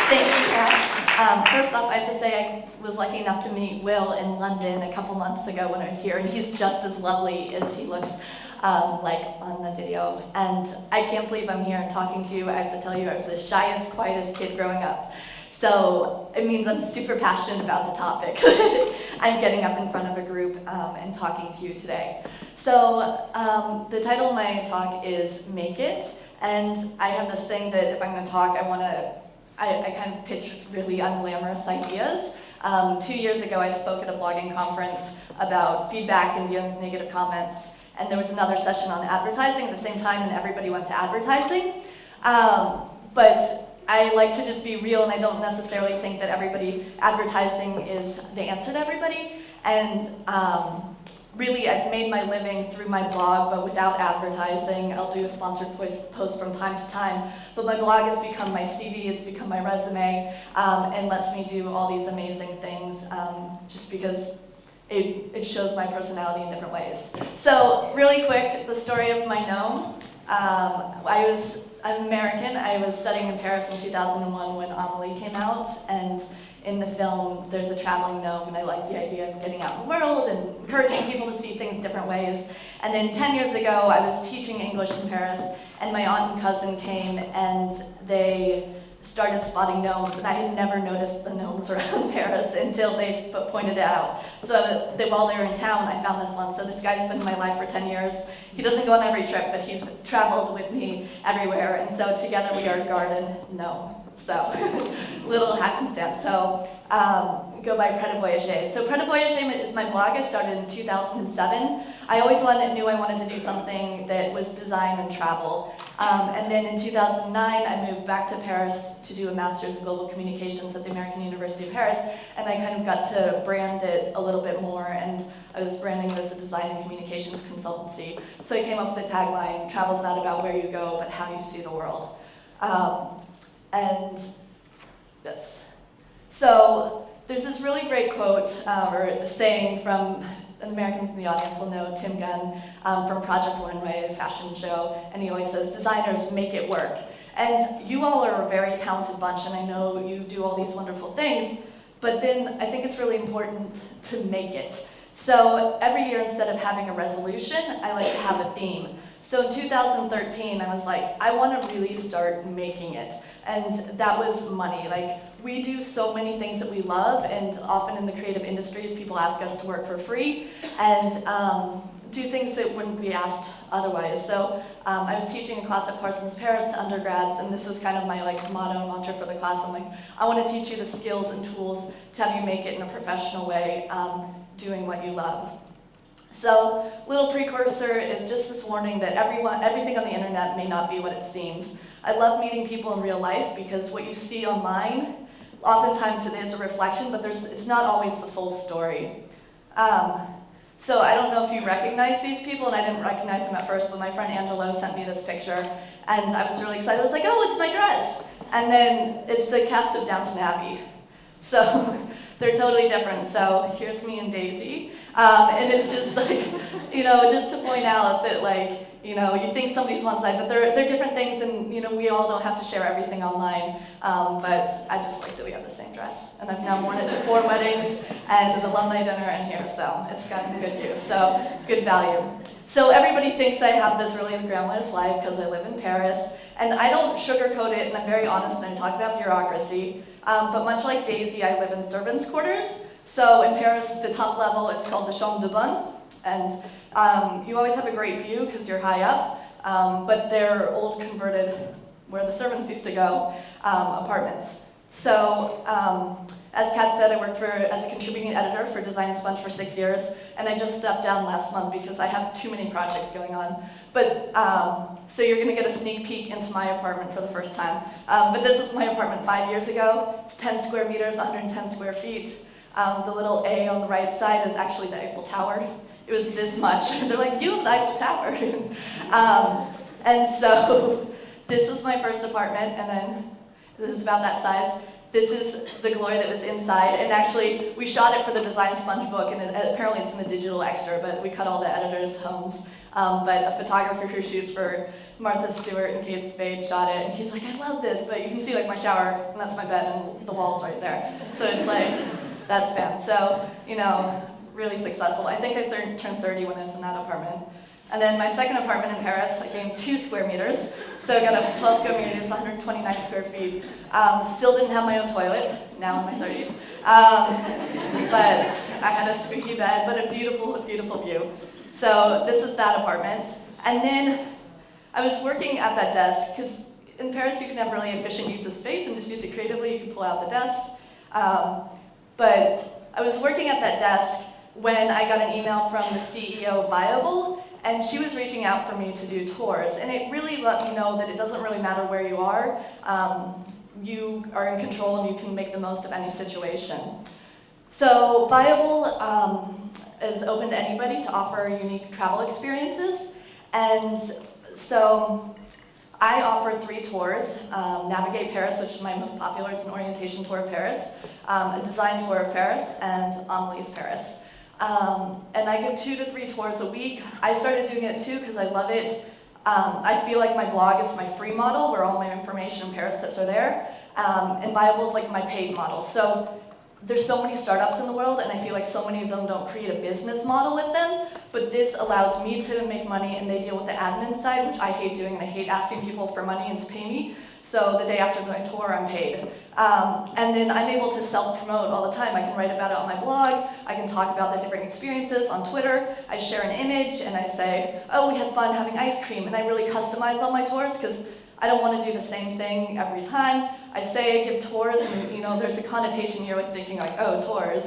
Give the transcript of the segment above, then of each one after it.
Thank you, First off, I have to say I was lucky enough to meet Will in London a couple months ago when I was here, and he's just as lovely as he looks like on the video. And I can't believe I'm here and talking to you. I have to tell you, I was the shyest, quietest kid growing up. So it means I'm super passionate about the topic. I'm getting up in front of a group and talking to you today. So the title of my talk is Make It. And I have this thing that if I'm going to talk, I kind of pitch really unglamorous ideas. 2 years ago, I spoke at a blogging conference about feedback and dealing with negative comments. And there was another session on advertising at the same time, and everybody went to advertising. But I like to just be real, and I don't necessarily think that advertising is the answer to everybody. And really, I've made my living through my blog, but without advertising. I'll do a sponsored post from time to time. But my blog has become my CV, it's become my resume, and lets me do all these amazing things just because it shows my personality in different ways. So really quick, the story of my gnome. I'm American. I was studying in Paris in 2001 when Amelie came out, and in the film there's a traveling gnome, and I like the idea of getting out in the world and encouraging people to see things different ways. And then 10 years ago I was teaching English in Paris, and my aunt and cousin came and they started spotting gnomes, and I had never noticed the gnomes around Paris until they pointed it out. So while they were in town, I found this one. So this guy's been in my life for 10 years. He doesn't go on every trip, but he's traveled with me everywhere, and so together we are garden gnome. So little happenstance. So go by Prêt de Voyager. So Prêt de Voyager is my blog. I started in 2007. I always knew I wanted to do something that was design and travel. And then in 2009, I moved back to Paris to do a Master's in Global Communications at the American University of Paris, and I kind of got to brand it a little bit more, and I was branding it as a design and communications consultancy. So I came up with the tagline, travel's not about where you go, but how you see the world. And yes. So there's this really great quote or saying from Americans in the audience will know Tim Gunn from Project Runway, a fashion show, and he always says, designers make it work. And you all are a very talented bunch, and I know you do all these wonderful things, but then I think it's really important to make it. So every year, instead of having a resolution, I like to have a theme. So in 2013, I was like, I want to really start making it. And that was money. Like, we do so many things that we love, and often in the creative industries, people ask us to work for free and do things that wouldn't be asked otherwise. So I was teaching a class at Parsons Paris to undergrads, and this was kind of my motto and mantra for the class. I'm like, I want to teach you the skills and tools to have you make it in a professional way, doing what you love. So, little precursor is just this warning that everything on the internet may not be what it seems. I love meeting people in real life because what you see online, oftentimes it is a reflection, but it's not always the full story. So I don't know if you recognize these people, and I didn't recognize them at first, but my friend Angelo sent me this picture, and I was really excited. I was like, oh, it's my dress! And then it's the cast of Downton Abbey. So they're totally different. So here's me and Daisy. And it's just just to point out that you think somebody's one side, but they're different things, and we all don't have to share everything online. But I just like that we have the same dress, and I've now worn it to 4 weddings and an alumni dinner and here, so it's gotten good use, so good value. So everybody thinks I have this really glamorous life because I live in Paris, and I don't sugarcoat it, and I'm very honest, and I talk about bureaucracy. But much like Daisy, I live in servants' quarters. So in Paris, the top level is called the chambre de bonne, and you always have a great view because you're high up, but they're old converted, where the servants used to go, apartments. So as Kat said, I worked as a contributing editor for Design Sponge for 6 years, and I just stepped down last month because I have too many projects going on. But so you're going to get a sneak peek into my apartment for the first time. But this was my apartment 5 years ago. It's 10 square meters, 110 square feet. The little A on the right side is actually the Eiffel Tower. It was this much. They're like, you have the Eiffel Tower. And so this is my first apartment, and then this is about that size. this is the glory that was inside. And actually, we shot it for the Design Sponge book, and apparently it's in the digital extra, but we cut all the editors' homes. But a photographer who shoots for Martha Stewart and Kate Spade shot it, and he's like, I love this, but you can see like my shower, and that's my bed, and the wall's right there. So it's like, that's bad. So, you know, really successful. I think I turned 30 when I was in that apartment. And then my second apartment in Paris, I gained 2 square meters. So I got a 12 square meters, 129 square feet. Still didn't have my own toilet, now in my 30s. But I had a squeaky bed, but a beautiful, beautiful view. So this is that apartment. And then I was working at that desk, because in Paris you can have really efficient use of space and just use it creatively. You can pull out the desk. But I was working at that desk when I got an email from the CEO of Viable, and she was reaching out for me to do tours. And it really let me know that it doesn't really matter where you are. You are in control and you can make the most of any situation. So Viable is open to anybody to offer unique travel experiences. And so I offer 3 tours: Navigate Paris, which is my most popular. It's an orientation tour of Paris, a design tour of Paris, and Amelie's Paris. And I give 2 to 3 tours a week. I started doing it too because I love it. I feel like my blog is my free model where all my information and Paris tips are there. And Viable is like my paid model. So there's so many startups in the world, and I feel like so many of them don't create a business model with them, but this allows me to make money, and they deal with the admin side, which I hate doing, and I hate asking people for money and to pay me. So the day after my tour, I'm paid. And then I'm able to self-promote all the time. I can write about it on my blog. I can talk about the different experiences on Twitter. I share an image, and I say, oh, we had fun having ice cream, and I really customize all my tours, because I don't want to do the same thing every time. I say I give tours, and you know, there's a connotation here with thinking like, oh, tours.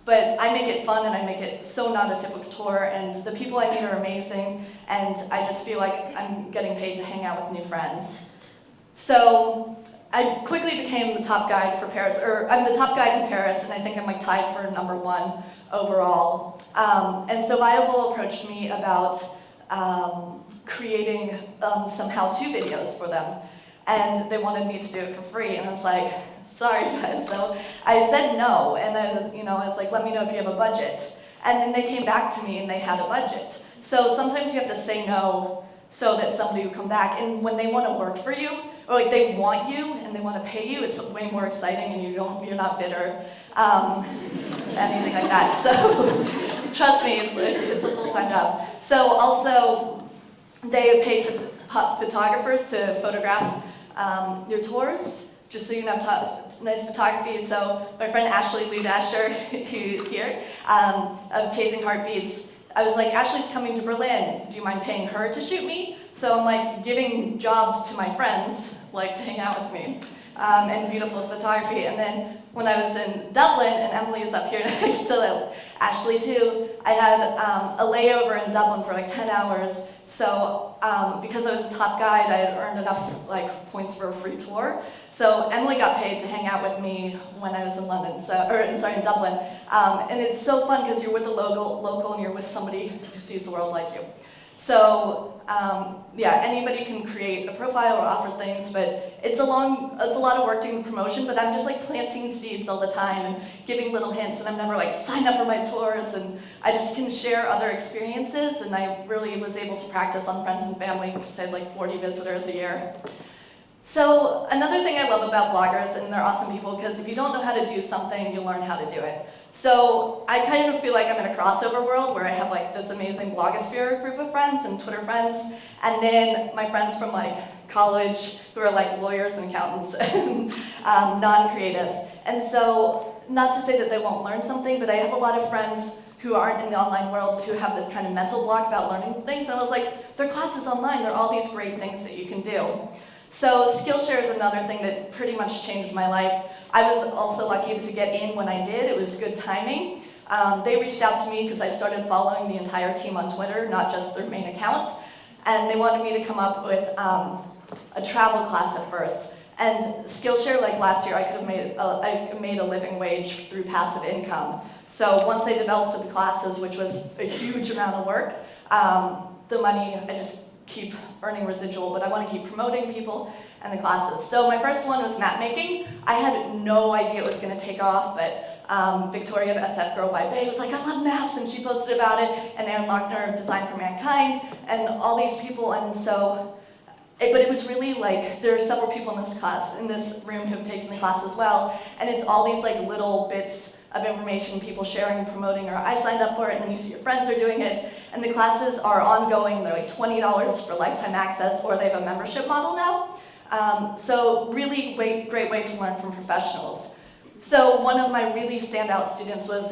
But I make it fun, and I make it so not a typical tour, and the people I meet are amazing, and I just feel like I'm getting paid to hang out with new friends. So I quickly became the top guide for Paris, or I'm the top guide in Paris, and I think I'm like tied for #1 overall. And so Viable approached me about creating some how-to videos for them, and they wanted me to do it for free, and I was like, sorry guys. So I said no, and then I was like, let me know if you have a budget. And then they came back to me and they had a budget. So sometimes you have to say no so that somebody will come back, and when they want to work for you, or like they want you and they want to pay you, it's way more exciting, and you're not bitter, anything like that. So trust me, it's a full-time job. So also, they pay photographers to photograph your tours, just so you can have nice photography. So my friend Ashley Ludasher, who's here, of Chasing Heartbeats, I was like, Ashley's coming to Berlin. Do you mind paying her to shoot me? So I'm like giving jobs to my friends, like to hang out with me, and beautiful photography. And then when I was in Dublin, and Emily is up here next to Ashley too, I had a layover in Dublin for like 10 hours. So because I was a top guide, I had earned enough points for a free tour. So Emily got paid to hang out with me when I was in London, in Dublin. And it's so fun because you're with a local and you're with somebody who sees the world like you. So yeah, anybody can create a profile or offer things, but it's a lot of work doing the promotion, but I'm just like planting seeds all the time and giving little hints, and I'm never like, sign up for my tours, and I just can share other experiences, and I really was able to practice on friends and family, which I had like 40 visitors a year. So another thing I love about bloggers, and they're awesome people, because if you don't know how to do something, you learn how to do it. So I kind of feel like I'm in a crossover world where I have like this amazing blogosphere group of friends and Twitter friends, and then my friends from like college who are like lawyers and accountants and non-creatives. And so, not to say that they won't learn something, but I have a lot of friends who aren't in the online world who have this kind of mental block about learning things, and I was like, there are classes online, there are all these great things that you can do. So Skillshare is another thing that pretty much changed my life. I was also lucky to get in when I did. It was good timing. They reached out to me because I started following the entire team on Twitter, not just their main account, and they wanted me to come up with a travel class at first. And Skillshare, like last year, I made a living wage through passive income. So once I developed the classes, which was a huge amount of work, the money, I just keep earning residual, but I want to keep promoting people and the classes. So my first one was map making. I had no idea it was going to take off, but Victoria of SF Girl by Bay was like, I love maps, and she posted about it, and Aaron Lochner of Design for Mankind, and all these people, and so, but it was really like, there are several people in this class, in this room who have taken the class as well, and it's all these like little bits of information, people sharing, promoting, or I signed up for it, and then you see your friends are doing it, and the classes are ongoing. They're like $20 for lifetime access, or they have a membership model now. So really great way to learn from professionals. So one of my really standout students was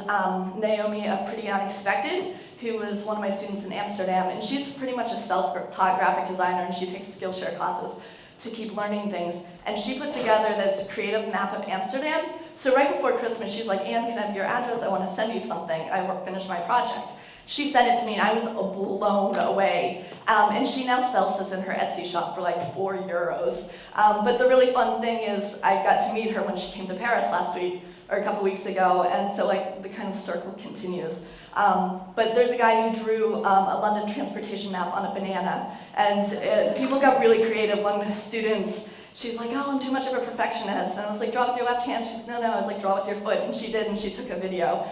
Naomi of Pretty Unexpected, who was one of my students in Amsterdam, and she's pretty much a self-taught graphic designer, and she takes Skillshare classes to keep learning things. And she put together this creative map of Amsterdam. So right before Christmas, she's like, Anne, can I have your address? I want to send you something. I finished my project. She sent it to me, and I was blown away. And she now sells this in her Etsy shop for like €4. But the really fun thing is I got to meet her when she came to Paris last week, or a couple weeks ago, and so like the kind of circle continues. But there's a guy who drew a London transportation map on a banana, and people got really creative. One student, she's like, oh, I'm too much of a perfectionist, and I was like, draw with your left hand. She's no, I was like, draw with your foot, and she did, and she took a video.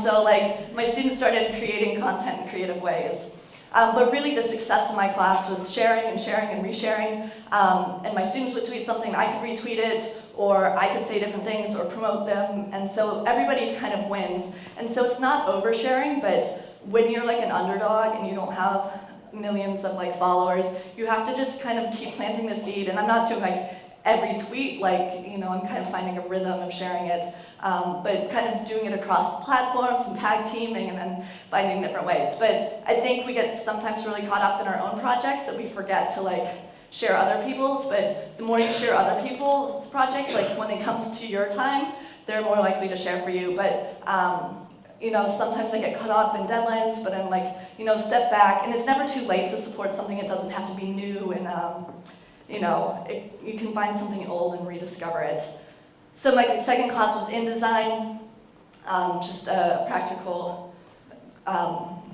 So like, my students started creating content in creative ways. But really the success of my class was sharing and sharing and resharing, and my students would tweet something, I could retweet it, or I could say different things or promote them, and so everybody kind of wins. And so it's not oversharing, but when you're like an underdog and you don't have millions of like followers, you have to just kind of keep planting the seed. And I'm not doing like every tweet, like, you know, I'm kind of finding a rhythm of sharing it, but kind of doing it across platforms and tag teaming and then finding different ways. But I think we get sometimes really caught up in our own projects that we forget to like share other people's, but the more you share other people's projects, like when it comes to your time, they're more likely to share for you. But you know, sometimes I get caught up in deadlines, but I'm like, you know, step back, and it's never too late to support something. It doesn't have to be new, and you know, you can find something old and rediscover it. So my second class was InDesign, just a practical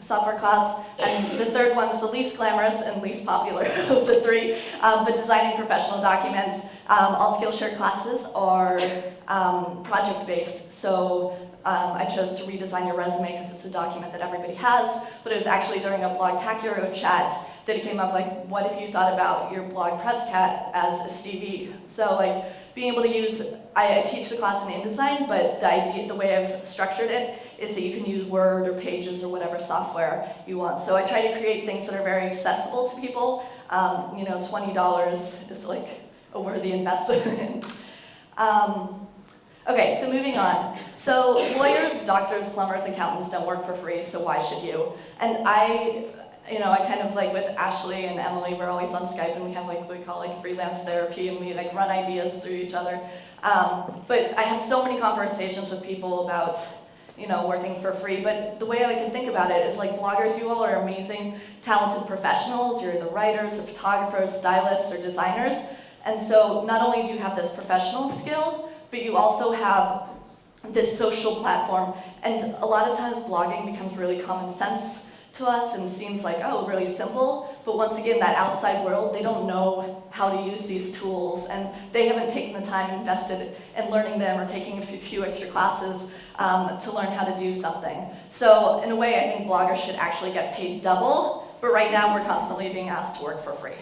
software class, and the third one is the least glamorous and least popular of the three, but designing professional documents. All Skillshare classes are project-based, so I chose to redesign your resume because it's a document that everybody has, but it was actually during a Blogtacular chat that it came up like, what if you thought about your blog press cat as a CV? So like being able to use, I teach the class in InDesign, but the way I've structured it is that you can use Word or Pages or whatever software you want. So I try to create things that are very accessible to people. You know, $20 is like a worthy investment. Okay, so moving on. So lawyers, doctors, plumbers, accountants don't work for free, so why should you? And I kind of like with Ashley and Emily, we're always on Skype, and we have like what we call like freelance therapy, and we like run ideas through each other. But I have so many conversations with people about, you know, working for free. But the way I like to think about it is like bloggers, you all are amazing, talented professionals. You're the writers or photographers, stylists, or designers. And so not only do you have this professional skill, but you also have this social platform. And a lot of times blogging becomes really common sense to us and seems like, oh, really simple. But once again, that outside world, they don't know how to use these tools, and they haven't taken the time invested in learning them or taking a few extra classes to learn how to do something. So in a way, I think bloggers should actually get paid double, but right now we're constantly being asked to work for free.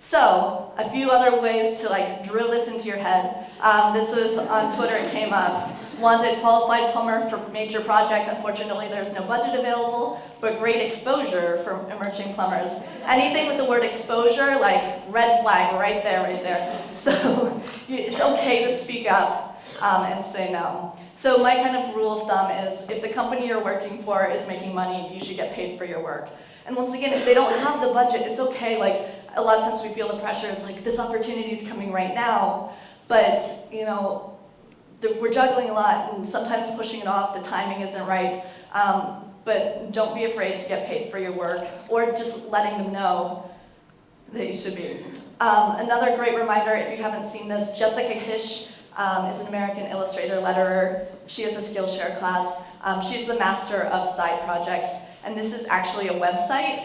So, a few other ways to like drill this into your head. This was on Twitter, it came up. Wanted qualified plumber for major project. Unfortunately, there's no budget available, but great exposure for emerging plumbers. Anything with the word exposure, like red flag right there. So, it's okay to speak up and say no. So my kind of rule of thumb is if the company you're working for is making money, you should get paid for your work. And once again, if they don't have the budget, it's okay. Like, a lot of times we feel the pressure. It's like, this opportunity is coming right now, but, you know, we're juggling a lot, and sometimes pushing it off, the timing isn't right, but don't be afraid to get paid for your work, or just letting them know that you should be. Another great reminder, if you haven't seen this, Jessica Hish is an American illustrator, letterer. She has a Skillshare class. She's the master of side projects. and this is actually a website,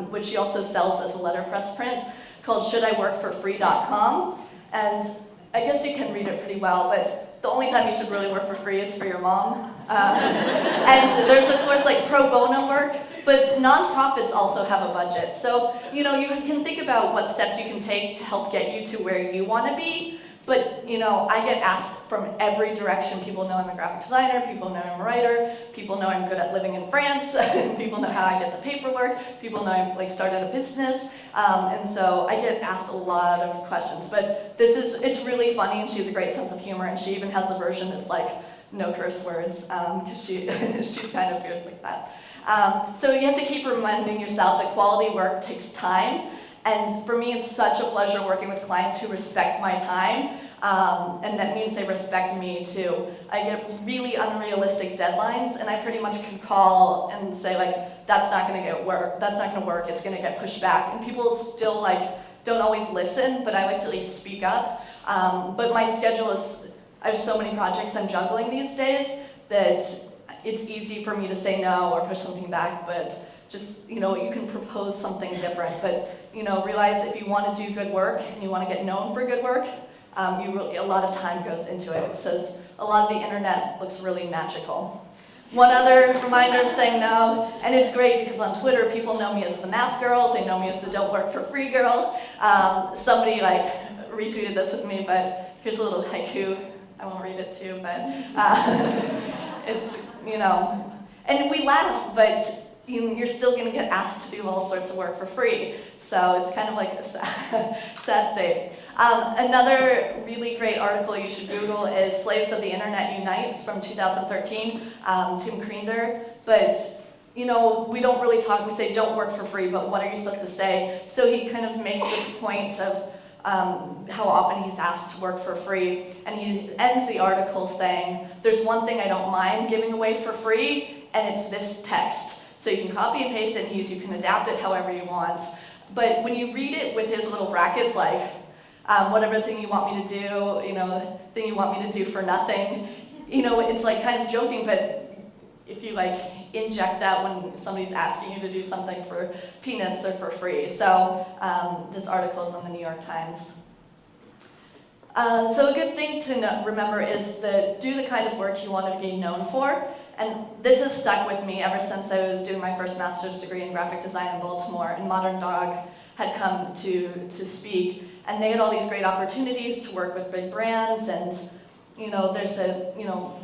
which she also sells as a letterpress print, called shouldiworkforfree.com. And I guess you can read it pretty well, but the only time you should really work for free is for your mom. And there's, of course, like pro bono work, but nonprofits also have a budget. So, you can think about what steps you can take to help get you to where you want to be. But, I get asked from every direction. People know I'm a graphic designer, people know I'm a writer, people know I'm good at living in France, people know how I get the paperwork, people know I started a business, and so I get asked a lot of questions. But it's really funny, and she has a great sense of humor, and she even has a version that's like no curse words, because she kind of feels like that. So you have to keep reminding yourself that quality work takes time. And for me, it's such a pleasure working with clients who respect my time, and that means they respect me too. I get really unrealistic deadlines, and I pretty much can call and say that's not going to work, it's going to get pushed back. And people still don't always listen, but I like to at least speak up. But my schedule I have so many projects I'm juggling these days that it's easy for me to say no or push something back, but just, you can propose something different, but, realize that if you want to do good work and you want to get known for good work, a lot of time goes into it. It says a lot of the internet looks really magical. One other reminder of saying no, and it's great because on Twitter people know me as the map girl, they know me as the don't work for free girl. Somebody retweeted this with me, but here's a little haiku. I won't read it to you, but it's, and we laugh, but you're still going to get asked to do all sorts of work for free. So it's kind of like a sad state. Another really great article you should Google is Slaves of the Internet Unite. It's from 2013, Tim Kriender. But, we don't really talk, we say don't work for free, but what are you supposed to say? So he kind of makes this point of how often he's asked to work for free. And he ends the article saying, there's one thing I don't mind giving away for free, and it's this text. So you can copy and paste it and you can adapt it however you want. But when you read it with his little brackets, whatever thing you want me to do, thing you want me to do for nothing, it's kind of joking, but if you inject that when somebody's asking you to do something for peanuts, they're for free. So this article is on the New York Times. So a good thing to remember is that do the kind of work you want to be known for. And this has stuck with me ever since I was doing my first master's degree in graphic design in Baltimore, and Modern Dog had come to speak, and they had all these great opportunities to work with big brands, and there's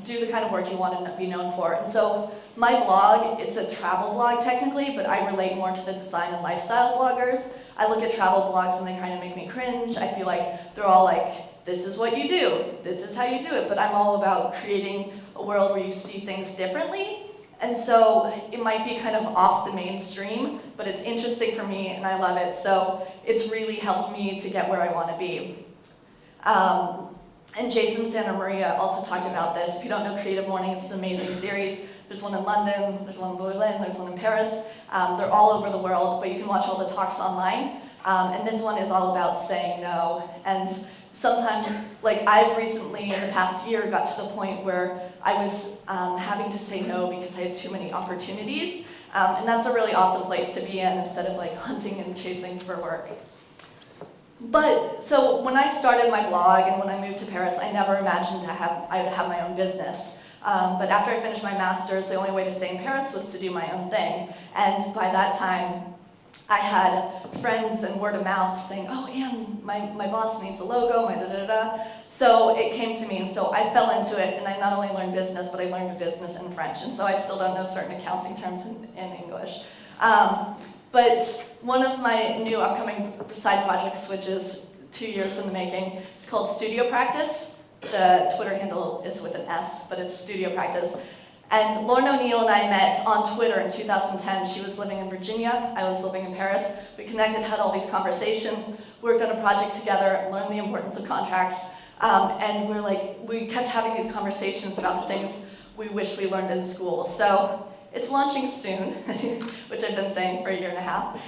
do the kind of work you want to be known for. And so my blog, it's a travel blog technically, but I relate more to the design and lifestyle bloggers. I look at travel blogs and they kind of make me cringe. I feel like they're all this is what you do, this is how you do it, but I'm all about creating a world where you see things differently. And so it might be kind of off the mainstream, but it's interesting for me and I love it. So it's really helped me to get where I want to be. And Jason Santa Maria also talked about this. If you don't know Creative Morning, it's an amazing series. There's one in London, there's one in Berlin, there's one in Paris. They're all over the world, but you can watch all the talks online. And this one is all about saying no. And sometimes, I've recently, in the past year, got to the point where I was having to say no because I had too many opportunities. And that's a really awesome place to be in instead of hunting and chasing for work. But, so when I started my blog and when I moved to Paris, I never imagined I would have my own business. But after I finished my master's, the only way to stay in Paris was to do my own thing. And by that time, I had friends and word of mouth saying, oh, Anne, my boss needs a logo, my da-da-da. So it came to me, and so I fell into it, and I not only learned business, but I learned business in French, and so I still don't know certain accounting terms in English. But one of my new upcoming side projects, which is 2 years in the making, is called Studio Practice. The Twitter handle is with an S, but it's Studio Practice. And Lauren O'Neill and I met on Twitter in 2010. She was living in Virginia, I was living in Paris. We connected, had all these conversations, worked on a project together, learned the importance of contracts, and we kept having these conversations about the things we wish we learned in school. So it's launching soon, which I've been saying for a year and a half.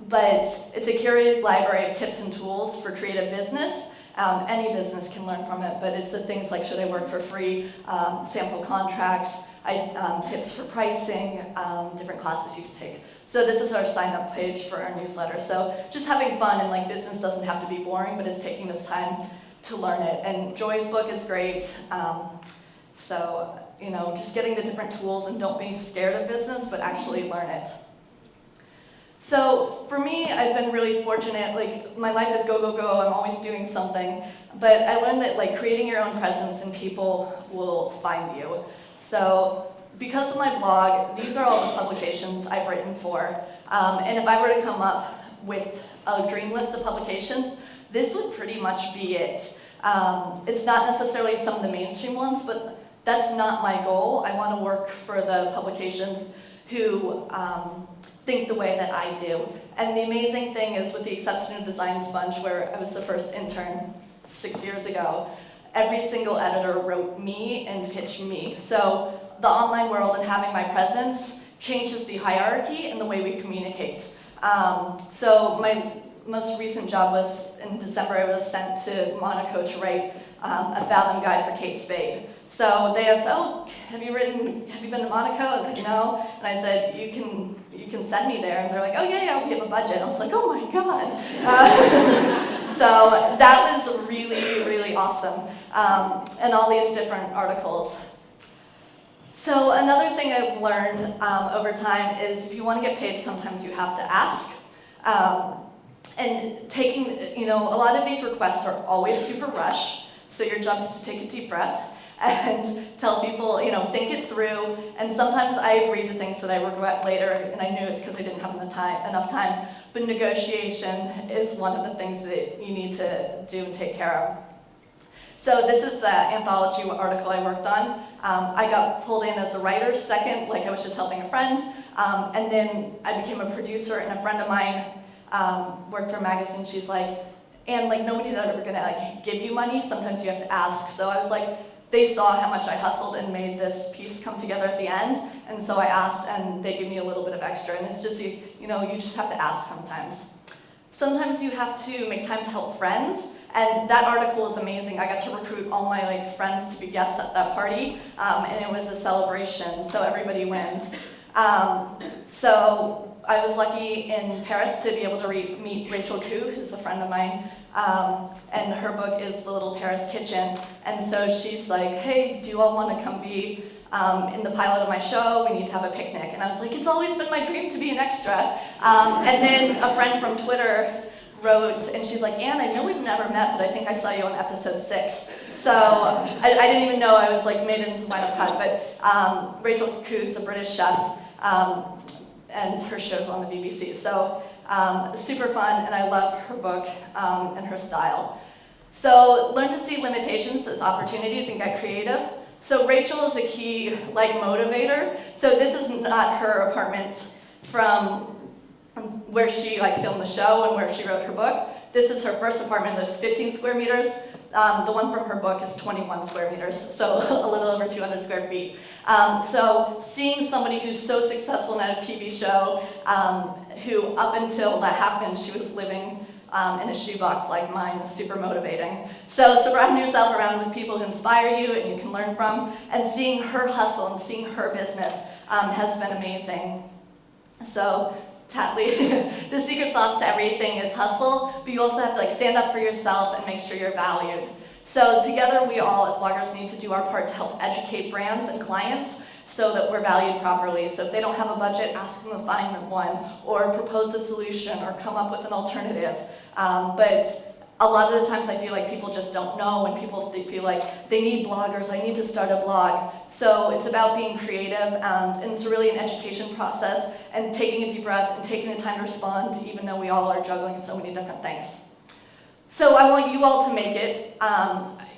But it's a curated library of tips and tools for creative business. Any business can learn from it, but it's the things like, should I work for free, sample contracts, tips for pricing, different classes you can take. So this is our sign-up page for our newsletter. So just having fun, and like business doesn't have to be boring, but it's taking this time to learn it. And Joy's book is great. So, you know, just getting the different tools, and don't be scared of business, but actually learn it. So for me, I've been really fortunate. Like, my life is go, go, go. I'm always doing something. But I learned that like creating your own presence and people will find you. So because of my blog, these are all the publications I've written for. And if I were to come up with a dream list of publications, this would pretty much be it. It's not necessarily some of the mainstream ones, but that's not my goal. I want to work for the publications who think the way that I do. And the amazing thing is, with the exception of Design Sponge, where I was the first intern 6 years ago, every single editor wrote me and pitched me. So the online world and having my presence changes the hierarchy and the way we communicate. So my most recent job was in December. I was sent to Monaco to write a Fathom guide for Kate Spade. So they asked, "Oh, have you been to Monaco?" I was like, "No." And I said, "You can send me there." And they're like, "Oh yeah, we have a budget." I was like, "Oh my god." So that was really, really awesome. And all these different articles. So another thing I've learned over time is, if you want to get paid, sometimes you have to ask. And taking, you know, a lot of these requests are always super rush. So your job is to take a deep breath and tell people, you know, think it through. And sometimes I agree to things that I regret later, and I knew it's because I didn't have enough time. But negotiation is one of the things that you need to do and take care of. So this is the anthology article I worked on. I got pulled in as a writer second, like I was just helping a friend. And then I became a producer, and a friend of mine worked for a magazine. She's like, "And like, nobody's ever gonna like give you money. Sometimes you have to ask." So I was like, they saw how much I hustled and made this piece come together at the end, and so I asked, and they give me a little bit of extra. And it's just, you know, you just have to ask sometimes. Sometimes you have to make time to help friends, and that article was amazing. I got to recruit all my like friends to be guests at that party, and it was a celebration, so everybody wins. So I was lucky in Paris to be able to meet Rachel Koo, who's a friend of mine, and her book is The Little Paris Kitchen. And so she's like, "Hey, do you all want to come be in the pilot of my show? We need to have a picnic." And I was like, "It's always been my dream to be an extra." And then a friend from Twitter wrote, and she's like, "Anne, I know we've never met, but I think I saw you on episode 6. So I didn't even know I was like made into Final Cut, but Rachel Koo's a British chef, and her show's on the BBC. So super fun, and I love her book and her style. So learn to see limitations as opportunities and get creative. So Rachel is a key like motivator. So this is not her apartment from where she like filmed the show and where she wrote her book. This is her first apartment that's 15 square meters. The one from her book is 21 square meters, so a little over 200 square feet. So seeing somebody who's so successful in a TV show, who up until that happened, she was living in a shoebox like mine, is super motivating. So surround yourself around with people who inspire you and you can learn from, and seeing her hustle and seeing her business has been amazing. So Tatley, the secret sauce to everything is hustle, but you also have to like stand up for yourself and make sure you're valued. So together we all as bloggers need to do our part to help educate brands and clients so that we're valued properly. So if they don't have a budget, ask them to find them one, or propose a solution, or come up with an alternative. But a lot of the times I feel like people just don't know, and people feel like they need bloggers, I need to start a blog. So it's about being creative, and it's really an education process, and taking a deep breath and taking the time to respond, even though we all are juggling so many different things. So I want you all to make it.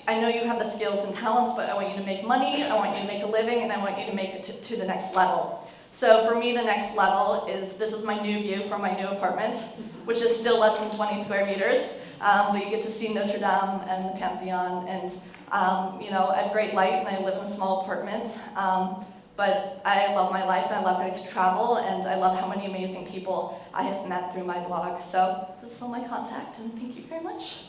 I know you have the skills and talents, but I want you to make money, I want you to make a living, and I want you to make it to the next level. So for me, the next level is, this is my new view from my new apartment, which is still less than 20 square meters. But you get to see Notre Dame and the Pantheon, and you know, I have great light, and I live in a small apartment. But I love my life, and I love to travel, and I love how many amazing people I have met through my blog. So this is all my contact, and thank you very much.